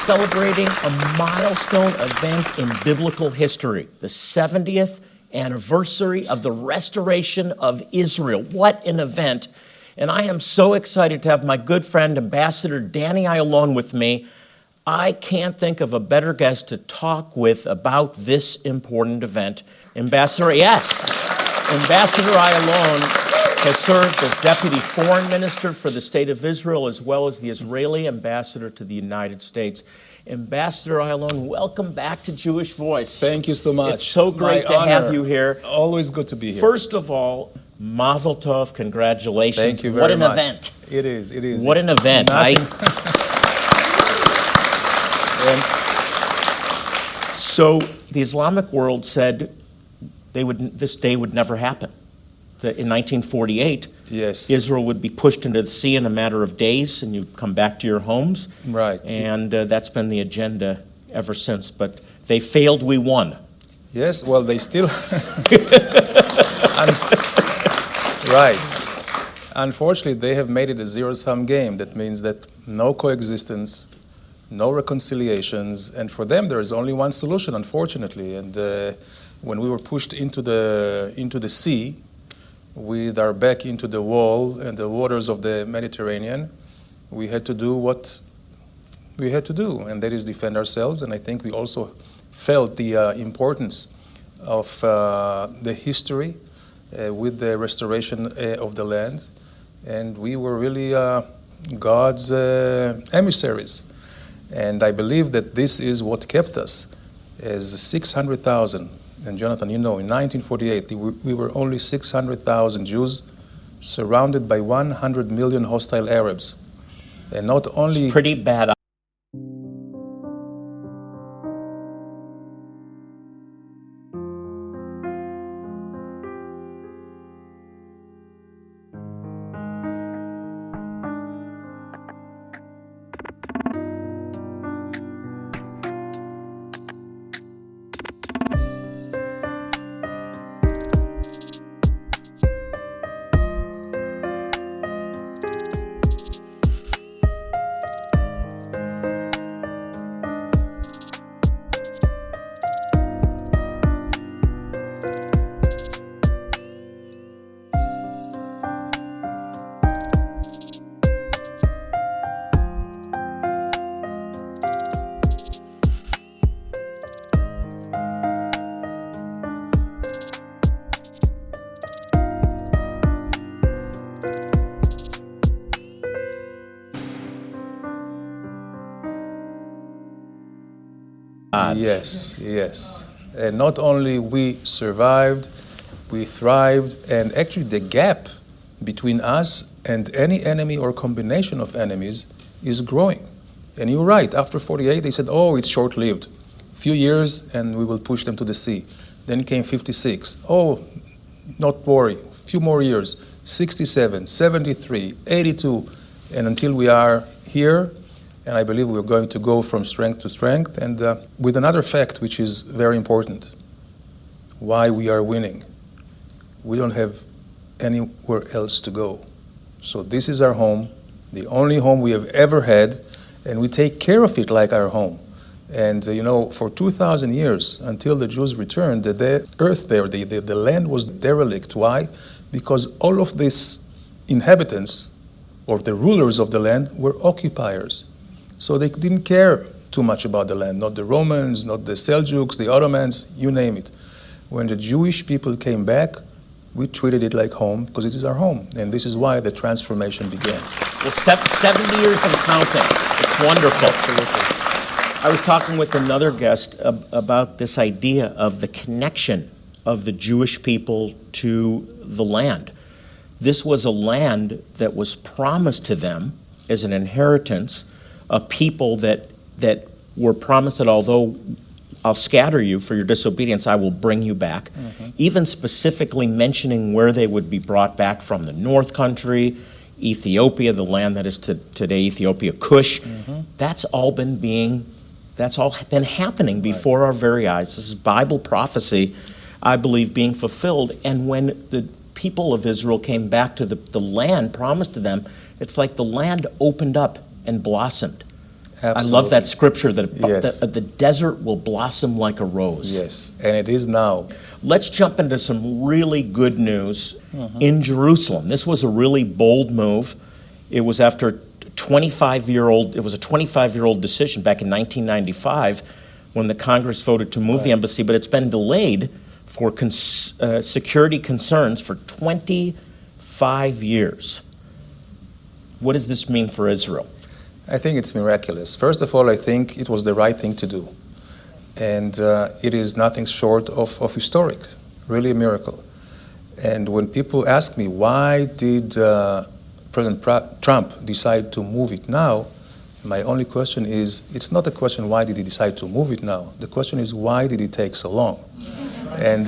celebrating a milestone event in biblical history, the 70th anniversary of the restoration of Israel. What an event. And I am so excited to have my good friend, Ambassador Danny Ayalon, with me. I can't think of a better guest to talk with about this important event. Ambassador Ayalon has served as Deputy Foreign Minister for the State of Israel, as well as the Israeli Ambassador to the United States. Ambassador Ayalon, welcome back to Jewish Voice. Thank you so much. It's so great to have you here. Always good to be here. First of all, Mazel Tov, congratulations. Thank you very much. What an event. It is. What an event. So the Islamic world said this day would never happen. That in 1948, yes, Israel would be pushed into the sea in a matter of days, and you'd come back to your homes. Right. And that's been the agenda ever since. But they failed, we won. Yes, well, they still... Right. Unfortunately, they have made it a zero-sum game. That means that no coexistence, no reconciliations, and for them there is only one solution, unfortunately. And when we were pushed into the sea, with our back into the wall and the waters of the Mediterranean, we had to do what we had to do, and that is defend ourselves. And I think we also felt the importance of the history with the restoration of the land, and we were really God's emissaries. And I believe that this is what kept us as 600,000. And Jonathan, you know, in 1948, we were only 600,000 Jews surrounded by 100 million hostile Arabs. And not only... It's pretty bad. Yes. And not only we survived, we thrived, and actually the gap between us and any enemy or combination of enemies is growing. And you're right, after 48 they said, oh, it's short-lived. Few years and we will push them to the sea. Then came 56. Oh, not worry, few more years. 67, 73, 82, and until we are here. And I believe we're going to go from strength to strength. And with another fact, which is very important, why we are winning. We don't have anywhere else to go. So this is our home, the only home we have ever had, and we take care of it like our home. And for 2,000 years, until the Jews returned, the earth there, the land was derelict. Why? Because all of these inhabitants, or the rulers of the land, were occupiers. So they didn't care too much about the land, not the Romans, not the Seljuks, the Ottomans, you name it. When the Jewish people came back, we treated it like home because it is our home. And this is why the transformation began. Well, 70 years and counting. It's wonderful. Absolutely. I was talking with another guest about this idea of the connection of the Jewish people to the land. This was a land that was promised to them as an inheritance, a people that were promised that although I'll scatter you for your disobedience, I will bring you back. Mm-hmm. Even specifically mentioning where they would be brought back from, the North Country, Ethiopia, the land that is today Ethiopia, Cush. Mm-hmm. That's all been happening before our very eyes. This is Bible prophecy, I believe, being fulfilled. And when the people of Israel came back to the land promised to them, it's like the land opened up and blossomed. I love that scripture that Yes. the desert will blossom like a rose. Yes, and it is now. Let's jump into some really good news in Jerusalem. This was a really bold move. It was after it was a 25-year-old decision back in 1995 when the Congress voted to move the embassy, but it's been delayed for security concerns for 25 years. What does this mean for Israel? I think it's miraculous. First of all, I think it was the right thing to do. And it is nothing short of historic, really a miracle. And when people ask me, why did President Trump decide to move it now, my only question is, it's not a question, why did he decide to move it now? The question is, why did it take so long? And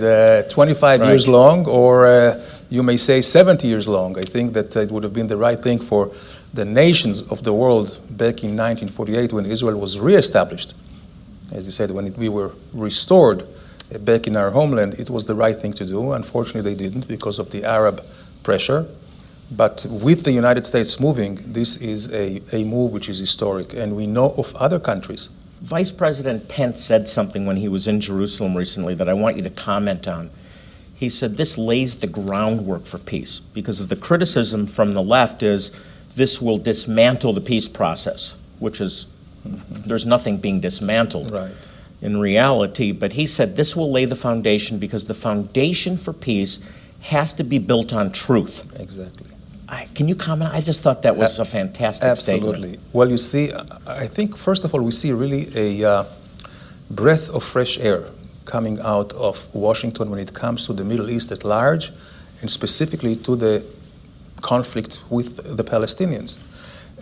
25 years long, or you may say 70 years long. I think that it would have been the right thing for the nations of the world back in 1948 when Israel was reestablished. As you said, when we were restored back in our homeland, it was the right thing to do. Unfortunately, they didn't because of the Arab pressure. But with the United States moving, this is a move which is historic. And we know of other countries. Vice President Pence said something when he was in Jerusalem recently that I want you to comment on. He said this lays the groundwork for peace, because of the criticism from the left is this will dismantle the peace process, which is, there's nothing being dismantled in reality. But he said this will lay the foundation because the foundation for peace has to be built on truth. Exactly. Can you comment? I just thought that was a fantastic statement. Absolutely. Well, you see, I think, first of all, we see really a breath of fresh air coming out of Washington when it comes to the Middle East at large, and specifically to the conflict with the Palestinians.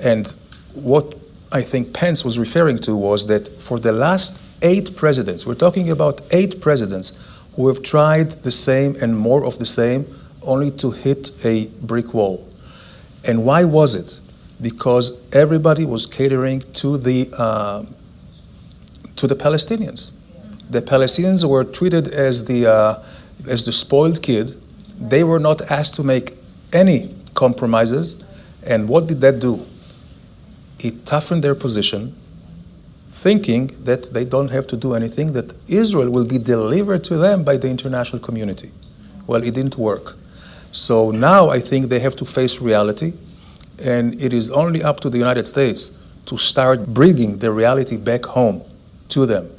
And what I think Pence was referring to was that for the last 8 presidents, we're talking about 8 presidents who have tried the same and more of the same, only to hit a brick wall. And why was it? Because everybody was catering to the Palestinians. The Palestinians were treated as the spoiled kid. They were not asked to make any compromises. And what did that do? It toughened their position, thinking that they don't have to do anything, that Israel will be delivered to them by the international community. Well, it didn't work. So now I think they have to face reality, and it is only up to the United States to start bringing the reality back home to them.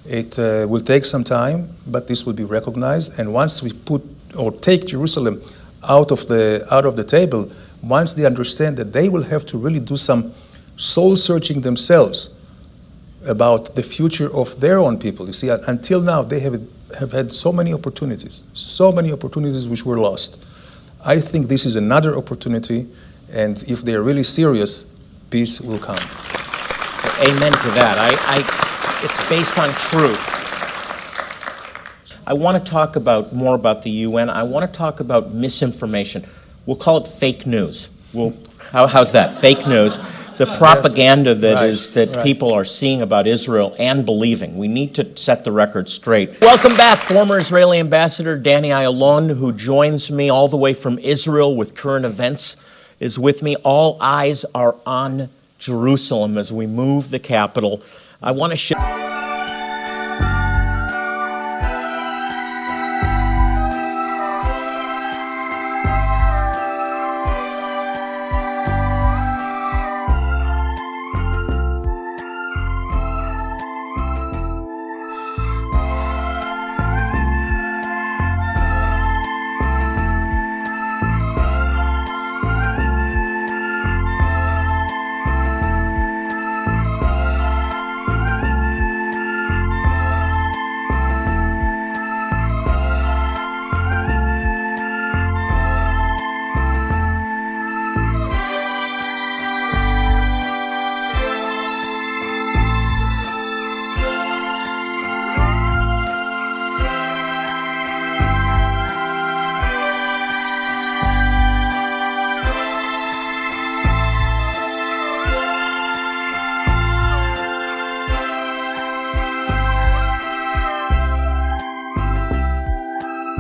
It will take some time, but this will be recognized. And once we put or take Jerusalem out of the table, once they understand that they will have to really do some soul searching themselves about the future of their own people. You see, until now they have had so many opportunities which were lost. I think this is another opportunity, and if they're really serious, peace will come. Amen to that. It's based on truth. I want to talk more about the UN. I want to talk about misinformation. We'll call it fake news. How's that? Fake news. The propaganda that people are seeing about Israel and believing. We need to set the record straight. Welcome back, former Israeli Ambassador Danny Ayalon, who joins me all the way from Israel with current events, is with me. All eyes are on Jerusalem as we move the capital. I want to share.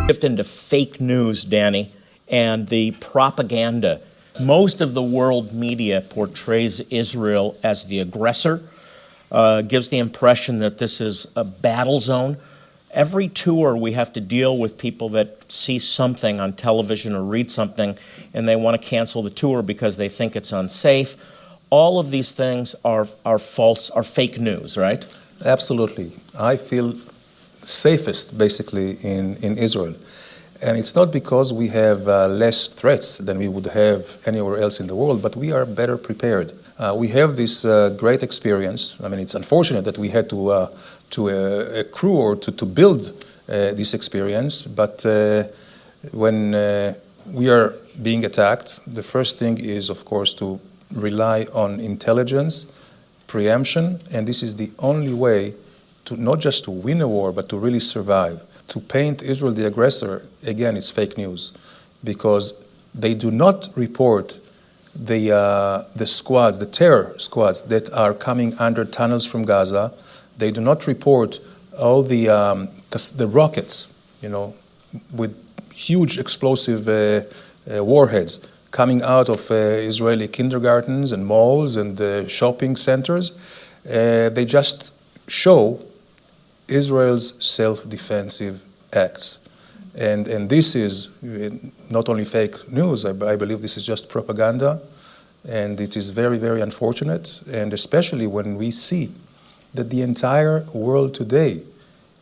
Shift into fake news, Danny, and the propaganda. Most of the world media portrays Israel as the aggressor, gives the impression that this is a battle zone. Every tour, we have to deal with people that see something on television or read something, and they want to cancel the tour because they think it's unsafe. All of these things are false, are fake news, right? Absolutely. I feel safest, basically, in Israel. And it's not because we have less threats than we would have anywhere else in the world, but we are better prepared. We have this great experience. I mean, it's unfortunate that we had to accrue or to build this experience, but when we are being attacked, the first thing is, of course, to rely on intelligence, preemption, and this is the only way to not just to win a war, but to really survive. To paint Israel the aggressor, again, it's fake news, because they do not report the squads, the terror squads that are coming under tunnels from Gaza. They do not report all the rockets, with huge explosive warheads coming out of Israeli kindergartens and malls and shopping centers. They just show Israel's self-defensive acts. And this is not only fake news, I believe this is just propaganda, and it is very, very unfortunate, and especially when we see that the entire world today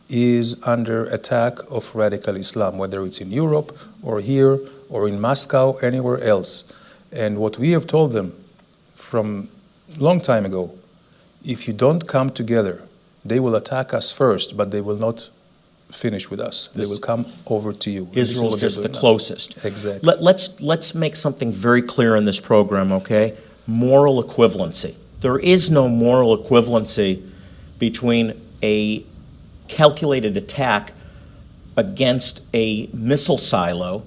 is under attack of radical Islam, whether it's in Europe or here or in Moscow, anywhere else. And what we have told them from a long time ago, if you don't come together, they will attack us first, but they will not finish with us. They will come over to you. Israel's just the closest. Exactly. Let's make something very clear in this program, okay? Moral equivalency. There is no moral equivalency between a calculated attack against a missile silo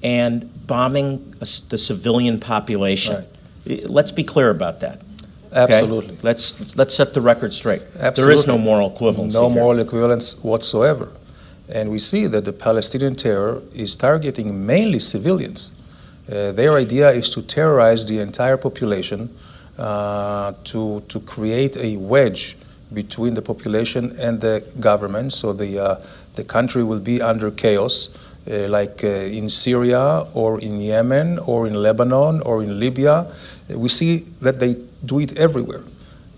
and bombing the civilian population. Right. Let's be clear about that. Absolutely. Okay? Let's set the record straight. Absolutely. There is no moral equivalency. No here. moral equivalence whatsoever. And we see that the Palestinian terror is targeting mainly civilians. Their idea is to terrorize the entire population, to create a wedge between the population and the government, so the country will be under chaos, like in Syria or in Yemen or in Lebanon or in Libya. We see that they do it everywhere.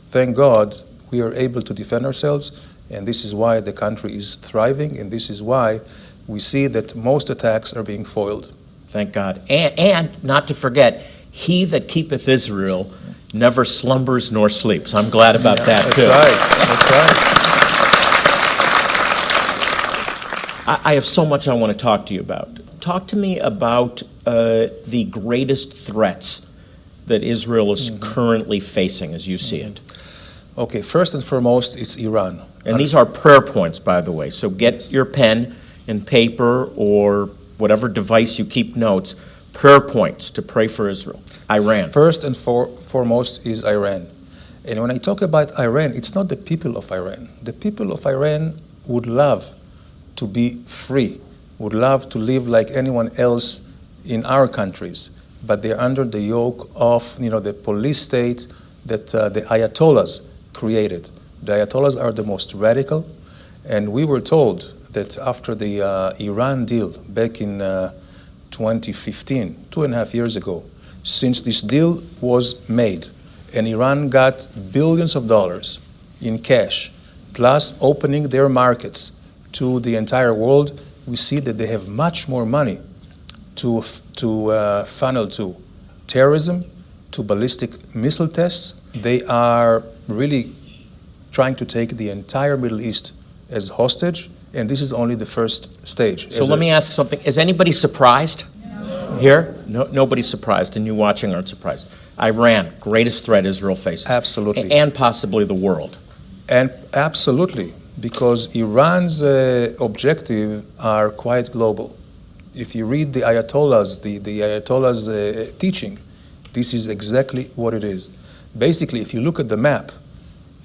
Thank God we are able to defend ourselves, and this is why the country is thriving, and this is why we see that most attacks are being foiled. Thank God. And not to forget, he that keepeth Israel never slumbers nor sleeps. I'm glad about that, That's too. Right. That's right. I have so much I want to talk to you about. Talk to me about the greatest threats that Israel is currently facing as you see it. Okay, first and foremost, it's Iran. And these are prayer points, by the way. So get your pen and paper or whatever device you keep notes, prayer points to pray for Israel. Iran. First and foremost is Iran. And when I talk about Iran, it's not the people of Iran. The people of Iran would love to be free, would love to live like anyone else in our countries, but they're under the yoke of the police state that the Ayatollahs created. The Ayatollahs are the most radical, and we were told that after the Iran deal back in 2015, 2.5 years ago, since this deal was made and Iran got billions of dollars in cash, plus opening their markets to the entire world, we see that they have much more money to funnel to terrorism, to ballistic missile tests. They are really trying to take the entire Middle East as hostage, and this is only the first stage. So let me ask something. Is anybody surprised here? No, nobody's surprised, and you watching aren't surprised. Iran, greatest threat Israel faces. Absolutely. And possibly the world. And absolutely, because Iran's objectives are quite global. If you read the Ayatollahs, the Ayatollahs' teaching, this is exactly what it is. Basically, if you look at the map,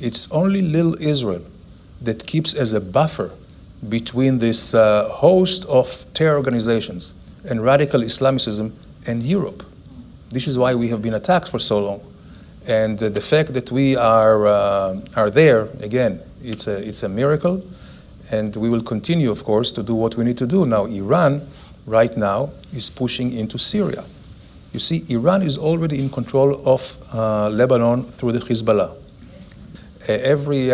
it's only little Israel that keeps as a buffer between this host of terror organizations and radical Islamicism and Europe. This is why we have been attacked for so long. And the fact that we are there, again, it's a miracle. And we will continue, of course, to do what we need to do. Now, Iran, right now, is pushing into Syria. You see, Iran is already in control of Lebanon through the Hezbollah. Every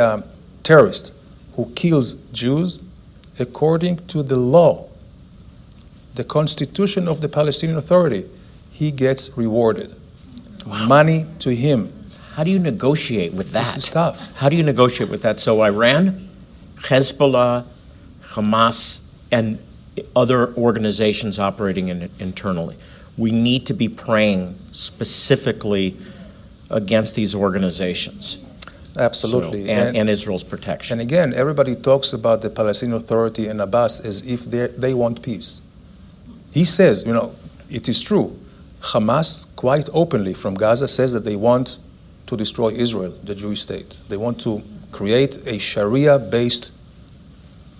terrorist who kills Jews, according to the law, the constitution of the Palestinian Authority, he gets rewarded. Wow. Money to him. How do you negotiate with that? This is tough. How do you negotiate with that? So Iran, Hezbollah, Hamas, and other organizations operating internally. We need to be praying specifically against these organizations. Absolutely. So, and Israel's protection. And again, everybody talks about the Palestinian Authority and Abbas as if they want peace. He says, it is true. Hamas, quite openly from Gaza, says that they want to destroy Israel, the Jewish state. They want to create a Sharia-based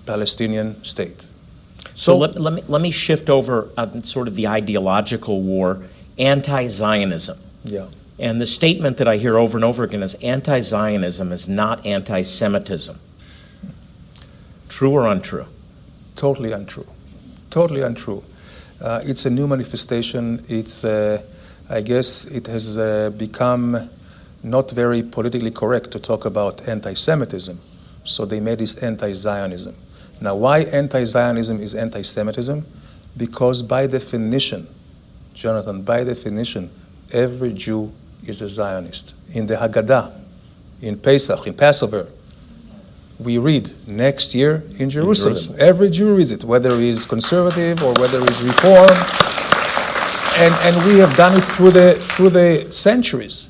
Palestinian state. So let me shift over on sort of the ideological war, anti-Zionism. Yeah. And the statement that I hear over and over again is anti-Zionism is not anti-Semitism. True or untrue? Totally untrue. Totally untrue. It's a new manifestation. It's, I guess, it has become not very politically correct to talk about anti-Semitism. So they made this anti-Zionism. Now, why anti-Zionism is anti-Semitism? Because by definition, Jonathan, by definition, every Jew is a Zionist. In the Haggadah, in Pesach, in Passover, we read next year in Jerusalem. Every Jew reads it, whether he's conservative or whether he's reform. And we have done it through the centuries.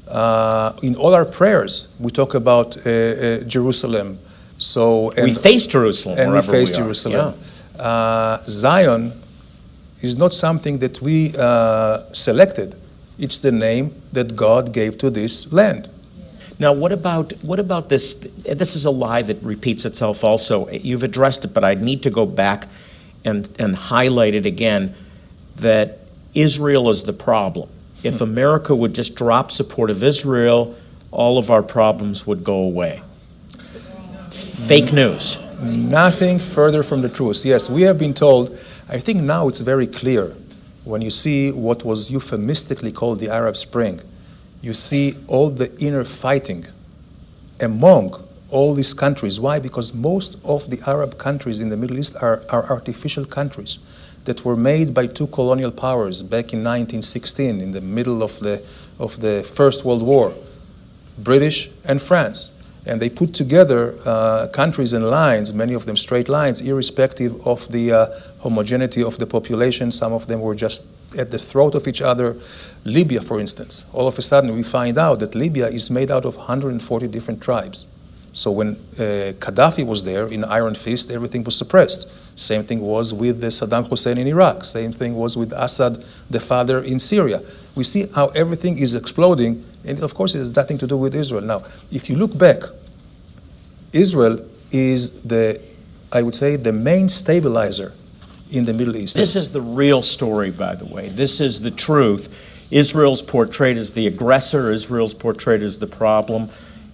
In all our prayers, we talk about Jerusalem. So we face Jerusalem, and we face are. Jerusalem. Yeah. Zion is not something that we selected. It's the name that God gave to this land. Now, what about this? This is a lie that repeats itself also. You've addressed it, but I need to go back and highlight it again, that Israel is the problem. If America would just drop support of Israel, all of our problems would go away. Fake news. Nothing further from the truth. Yes, we have been told, I think now it's very clear, when you see what was euphemistically called the Arab Spring, you see all the inner fighting among all these countries. Why? Because most of the Arab countries in the Middle East are artificial countries that were made by two colonial powers back in 1916, in the middle of the First World War, British and France. And they put together countries and lines, many of them straight lines, irrespective of the homogeneity of the population. Some of them were just at the throat of each other. Libya, for instance, all of a sudden we find out that Libya is made out of 140 different tribes. So when Gaddafi was there in Iron Fist, everything was suppressed. Same thing was with Saddam Hussein in Iraq. Same thing was with Assad, the father, in Syria. We see how everything is exploding, and of course it has nothing to do with Israel. Now, if you look back, Israel is I would say, the main stabilizer in the Middle East. This is the real story, by the way. This is the truth. Israel's portrayed as the aggressor. Israel's portrayed as the problem.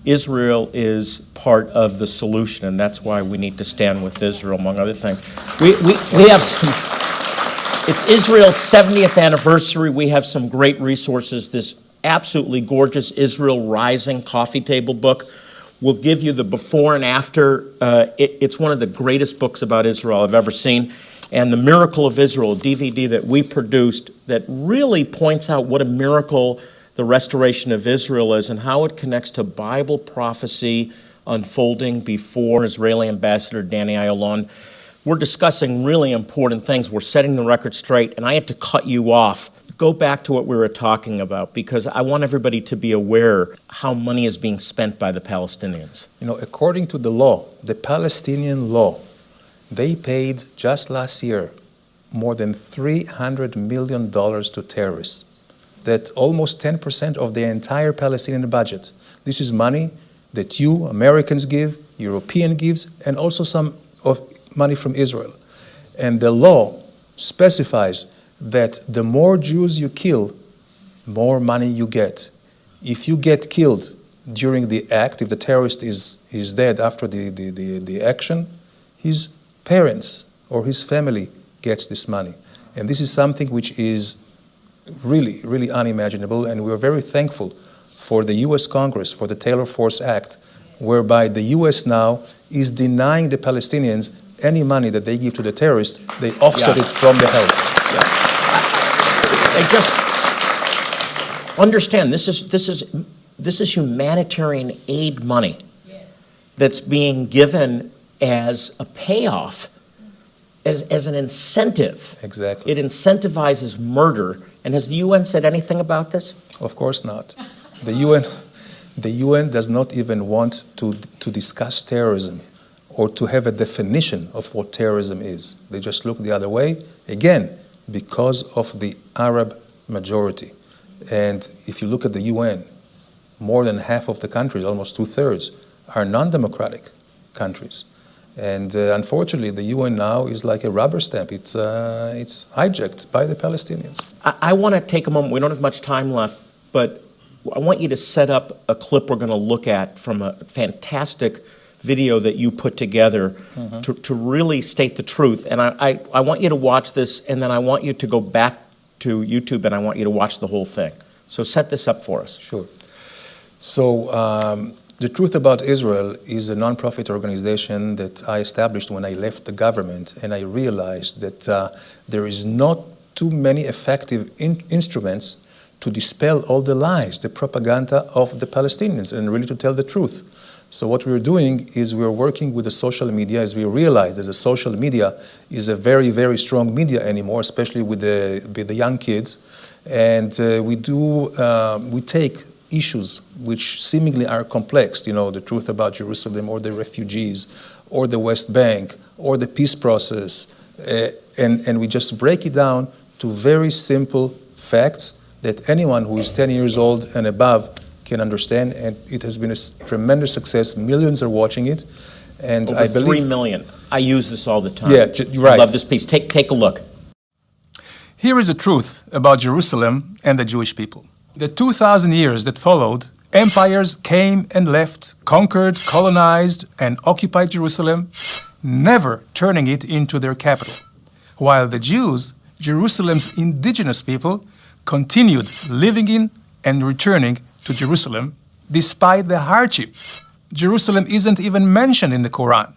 Israel is part of the solution, and that's why we need to stand with Israel, among other things. We have some, it's Israel's 70th anniversary. We have some great resources. This absolutely gorgeous Israel Rising coffee table book will give you the before and after. It's one of the greatest books about Israel I've ever seen. And The Miracle of Israel, a DVD that we produced that really points out what a miracle the restoration of Israel is and how it connects to Bible prophecy unfolding before Israeli Ambassador Danny Ayalon. We're discussing really important things. We're setting the record straight, and I had to cut you off. Go back to what we were talking about, because I want everybody to be aware how money is being spent by the Palestinians. According to the law, the Palestinian law, they paid just last year more than $300 million to terrorists. That almost 10% of the entire Palestinian budget. This is money that you, Americans, give, European gives, and also some of money from Israel. And the law specifies that the more Jews you kill, more money you get. If you get killed during the act, if the terrorist is dead after the action, his parents or his family gets this money. And this is something which is really, really unimaginable, and we're very thankful for the U.S. Congress, for the Taylor Force Act, whereby the U.S. now is denying the Palestinians any money that they give to the terrorists. They offset it from the help. I just understand this is humanitarian aid money that's being given as a payoff, as an incentive. Exactly. It incentivizes murder. And has the UN said anything about this? Of course not. The UN does not even want to discuss terrorism or to have a definition of what terrorism is. They just look the other way, again, because of the Arab majority. And if you look at the UN, more than half of the countries, almost 2/3, are non-democratic countries. And unfortunately, the UN now is like a rubber stamp. It's hijacked by the Palestinians. I want to take a moment. We don't have much time left, but I want you to set up a clip we're going to look at from a fantastic video that you put together to really state the truth. And I want you to watch this, and then I want you to go back to YouTube, and I want you to watch the whole thing. So set this up for us. Sure. So the Truth About Israel is a nonprofit organization that I established when I left the government, and I realized that there is not too many effective instruments to dispel all the lies, the propaganda of the Palestinians, and really to tell the truth. So what we're doing is we're working with the social media, as we realize that the social media is a very, very strong media anymore, especially with the young kids. And we take issues which seemingly are complex, you know, the truth about Jerusalem or the refugees or the West Bank or the peace process, and we just break it down to very simple facts that anyone who is 10 years old and above can understand, and it has been a tremendous success. Millions are watching it, and Over I believe 3 million. I use this all the time. Yeah, right. I love this piece. Take a look. Here is the truth about Jerusalem and the Jewish people. The 2,000 years that followed, empires came and left, conquered, colonized, and occupied Jerusalem, never turning it into their capital. While the Jews, Jerusalem's indigenous people, continued living in and returning to Jerusalem despite the hardship. Jerusalem isn't even mentioned in the Quran.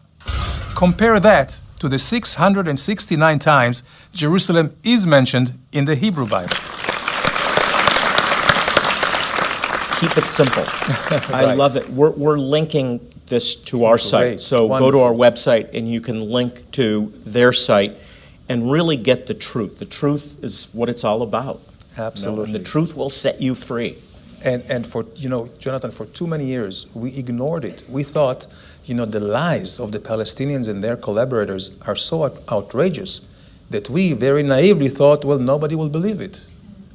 Compare that to the 669 times Jerusalem is mentioned in the Hebrew Bible. Keep it simple. I Right. love it. We're linking this to our site. Great. So Wonderful. go to our website and you can link to their site and really get the truth. The truth is what it's all about. Absolutely. And the truth will set you free. And for, you know, Jonathan, for too many years, we ignored it. We thought, you know, the lies of the Palestinians and their collaborators are so outrageous that we very naively thought, well, nobody will believe it.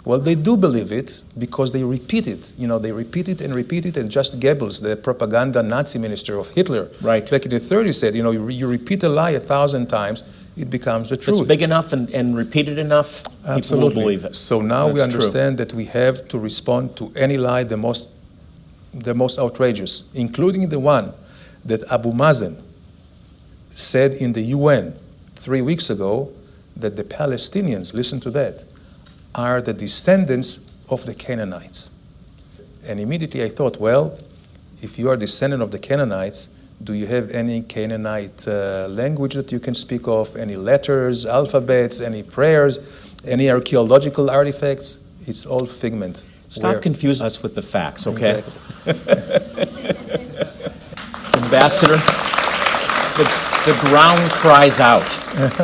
Well, they do believe it because they repeat it. You know, they repeat it, and just Goebbels, the propaganda Nazi minister of Hitler, Right. back in the 30s said, you know, you repeat a lie 1,000 times, it becomes the If truth. it's big enough and repeated enough, people will believe it. So now we That's true. understand that we have to respond to any lie, the most outrageous, including the one that Abu Mazen said in the UN 3 weeks ago, that the Palestinians, listen to that, are the descendants of the Canaanites. And immediately I thought, well, if you are a descendant of the Canaanites, do you have any Canaanite language that you can speak of, any letters, alphabets, any prayers, any archaeological artifacts? It's all figment. Stop confusing us with the facts, okay? Exactly. Ambassador, the ground cries out.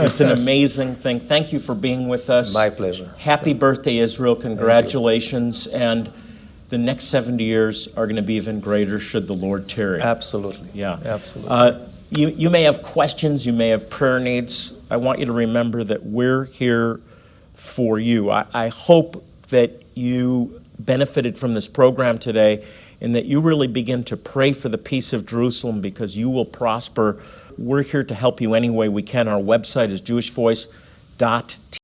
It's an amazing thing. Thank you for being with us. My pleasure. Happy birthday, Israel. Congratulations. And the next 70 years are going to be even greater should the Lord tarry. Absolutely. Yeah. Absolutely. You may have questions, you may have prayer needs. I want you to remember that we're here for you. I hope that you benefited from this program today and that you really begin to pray for the peace of Jerusalem because you will prosper. We're here to help you any way we can. Our website is jewishvoice.tv.